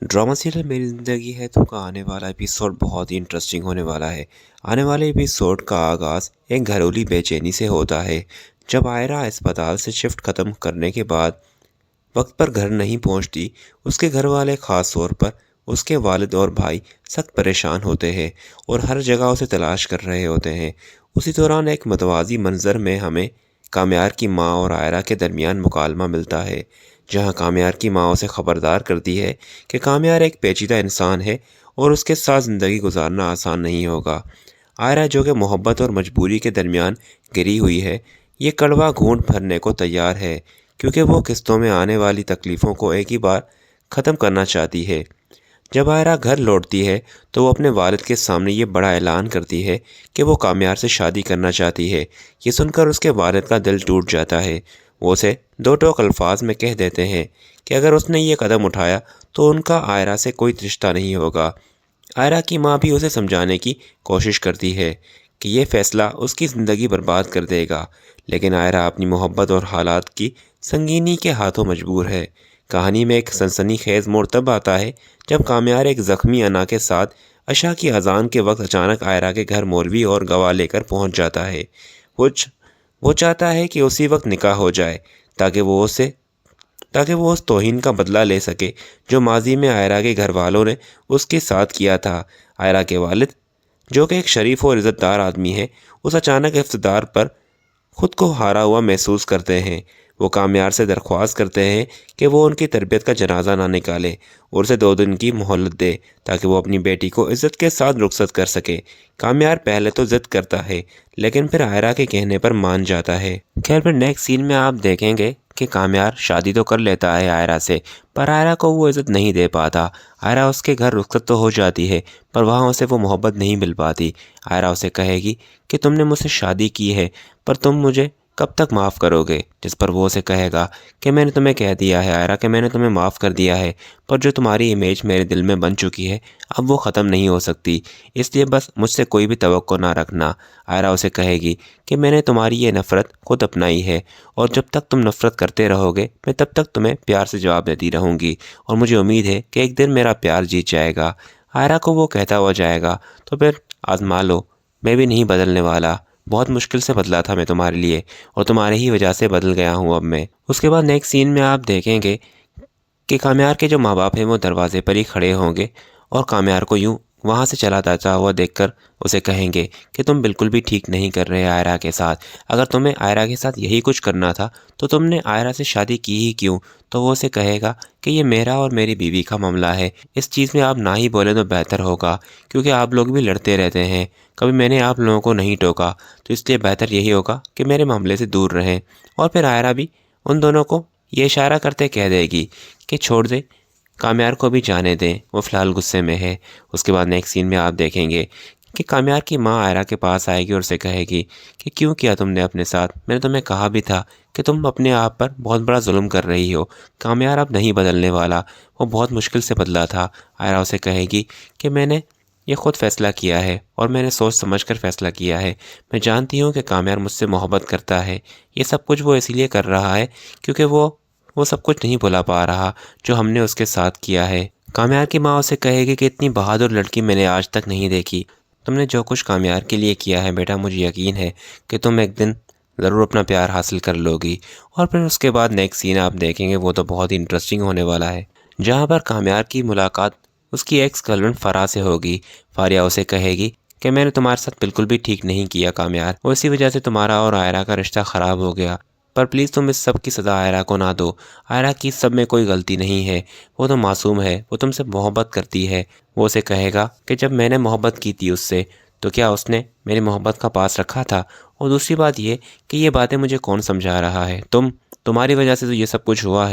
Drama serial मेरी ज़िंदगी है तो का आने वाला एपिसोड बहुत ही इंटरेस्टिंग होने वाला है। आने वाले एपिसोड का आगाज़ एक घरेलू बेचैनी से होता है। जब आयरा अस्पताल से शिफ्ट ख़त्म करने के बाद वक्त पर घर नहीं पहुंचती, उसके घर वाले ख़ास तौर पर उसके वालिद और भाई सख्त परेशान होते हैं और हर जगह उसे तलाश कर रहे होते हैं। उसी दौरान एक मतवाज़ी मंज़र में हमें काम्यार की माँ और आयरा के दरमियान मुकालमा मिलता है, जहाँ काम्यार की माँ उसे खबरदार करती है कि काम्यार एक पेचीदा इंसान है और उसके साथ ज़िंदगी गुजारना आसान नहीं होगा। आयरा, जो कि मोहब्बत और मजबूरी के दरमियान गिरी हुई है, ये कड़वा घूंट भरने को तैयार है, क्योंकि वो किस्तों में आने वाली तकलीफ़ों को एक ही बार ख़त्म करना चाहती है। जब आयरा घर लौटती है तो वो अपने वालिद के सामने ये बड़ा ऐलान करती है कि वो काम्यार से शादी करना चाहती है। ये सुनकर उसके वालिद का दिल टूट जाता है। वो उसे दो टोक अल्फाज में कह देते हैं कि अगर उसने ये कदम उठाया तो उनका आयरा से कोई रिश्ता नहीं होगा। आयरा की माँ भी उसे समझाने की कोशिश करती है कि ये फ़ैसला उसकी ज़िंदगी बर्बाद कर देगा, लेकिन आयरा अपनी मोहब्बत और हालात की संगीनी के हाथों मजबूर है। कहानी में एक सनसनीखेज़ मोड़ तब आता है जब काम्यार एक ज़ख्मी अना के साथ अशा की अजान के वक्त अचानक आयरा के घर मौलवी और गवाह लेकर पहुंच जाता है। वो वो चाहता है कि उसी वक्त निकाह हो जाए, ताकि वो उस तौहीन का बदला ले सके जो माजी में आयरा के घर वालों ने उसके साथ किया था। आयरा के वालिद, जो कि एक शरीफ और इज़्ज़तदार आदमी है, उस अचानक इक़्तिदार पर खुद को हारा हुआ महसूस करते हैं। वो काम्यार से दरख्वास्त करते हैं कि वो उनकी तरबियत का जनाजा ना निकाले और उसे 2 दिन की मोहलत दे, ताकि वो अपनी बेटी को इज़्ज़त के साथ रुखसत कर सके। काम्यार पहले तो ज़िद करता है, लेकिन फिर आयरा के कहने पर मान जाता है। खैर, फिर नेक्स्ट सीन में आप देखेंगे कि काम्यार शादी तो कर लेता है आयरा से, पर आयरा को वो इज़्ज़त नहीं दे पाता। आयरा उसके घर रुखसत तो हो जाती है, पर वहाँ उसे वो मोहब्बत नहीं मिल पाती। आयरा उसे कहेगी कि तुमने मुझसे शादी की है, पर तुम मुझे कब तक माफ़ करोगे? जिस पर वो उसे कहेगा कि मैंने तुम्हें कह दिया है आयरा, कि मैंने तुम्हें माफ़ कर दिया है, पर जो तुम्हारी इमेज मेरे दिल में बन चुकी है अब वो ख़त्म नहीं हो सकती, इसलिए बस मुझसे कोई भी तवक्को ना रखना। आयरा उसे कहेगी कि मैंने तुम्हारी ये नफ़रत खुद अपनाई है, और जब तक तुम नफ़रत करते रहोगे मैं तब तक तुम्हें प्यार से जवाब देती रहूँगी, और मुझे उम्मीद है कि एक दिन मेरा प्यार जीत जाएगा। आयरा को वो कहता हुआ जाएगा, तो फिर आज़मा लो, मैं भी नहीं बदलने वाला। बहुत मुश्किल से बदला था मैं तुम्हारे लिए, और तुम्हारे ही वजह से बदल गया हूँ अब मैं। उसके बाद नेक्स्ट सीन में आप देखेंगे कि काम्यार के जो माँ बाप हैं वो दरवाजे पर ही खड़े होंगे और काम्यार को यूं वहाँ से चला जाता हुआ देखकर उसे कहेंगे कि तुम बिल्कुल भी ठीक नहीं कर रहे आयरा के साथ। अगर तुम्हें आयरा के साथ यही कुछ करना था तो तुमने आयरा से शादी की ही क्यों? तो वो उसे कहेगा कि ये मेरा और मेरी बीवी का मामला है, इस चीज़ में आप ना ही बोले तो बेहतर होगा, क्योंकि आप लोग भी लड़ते रहते हैं, कभी मैंने आप लोगों को नहीं टोका, तो इसलिए बेहतर यही होगा कि मेरे मामले से दूर रहें। और फिर आयरा भी उन दोनों को ये इशारा करते कह देगी कि छोड़ दे, काम्यार को भी जाने दें, वो फ़िलहाल गुस्से में है। उसके बाद नेक्स्ट सीन में आप देखेंगे कि काम्यार की माँ आयरा के पास आएगी और उसे कहेगी कि क्यों किया तुमने अपने साथ? मैंने तुम्हें कहा भी था कि तुम अपने आप पर बहुत बड़ा जुल्म कर रही हो। काम्यार अब नहीं बदलने वाला, वो बहुत मुश्किल से बदला था। आयरा उसे कहेगी कि मैंने ये खुद फ़ैसला किया है और मैंने सोच समझ कर फ़ैसला किया है। मैं जानती हूँ कि काम्यार मुझसे मोहब्बत करता है। ये सब कुछ वो इसीलिए कर रहा है क्योंकि वो सब कुछ नहीं भुला पा रहा जो हमने उसके साथ किया है। काम्यार की माँ उसे कहेगी कि इतनी बहादुर लड़की मैंने आज तक नहीं देखी। तुमने जो कुछ काम्यार के लिए किया है बेटा, मुझे यकीन है कि तुम एक दिन ज़रूर अपना प्यार हासिल कर लोगी। और फिर उसके बाद नेक्स्ट सीन आप देखेंगे वो तो बहुत ही इंटरेस्टिंग होने वाला है, जहाँ पर काम्यार की मुलाकात उसकी एक्स गर्लफ्रेंड फ़ारा से होगी। फ़ारिया उसे कहेगी कि मैंने तुम्हारे साथ बिल्कुल भी ठीक नहीं किया काम्यार, और इसी वजह से तुम्हारा और आयरा का रिश्ता ख़राब हो गया, पर प्लीज़ तुम इस सब की सज़ा आयरा को ना दो। आयरा की इस सब में कोई गलती नहीं है, वो तो मासूम है, वो तुमसे मोहब्बत करती है। वो उसे कहेगा कि जब मैंने मोहब्बत की थी उससे, तो क्या उसने मेरी मोहब्बत का पास रखा था? और दूसरी बात ये कि ये बातें मुझे कौन समझा रहा है? तुम्हारी वजह से तो ये सब कुछ हुआ है।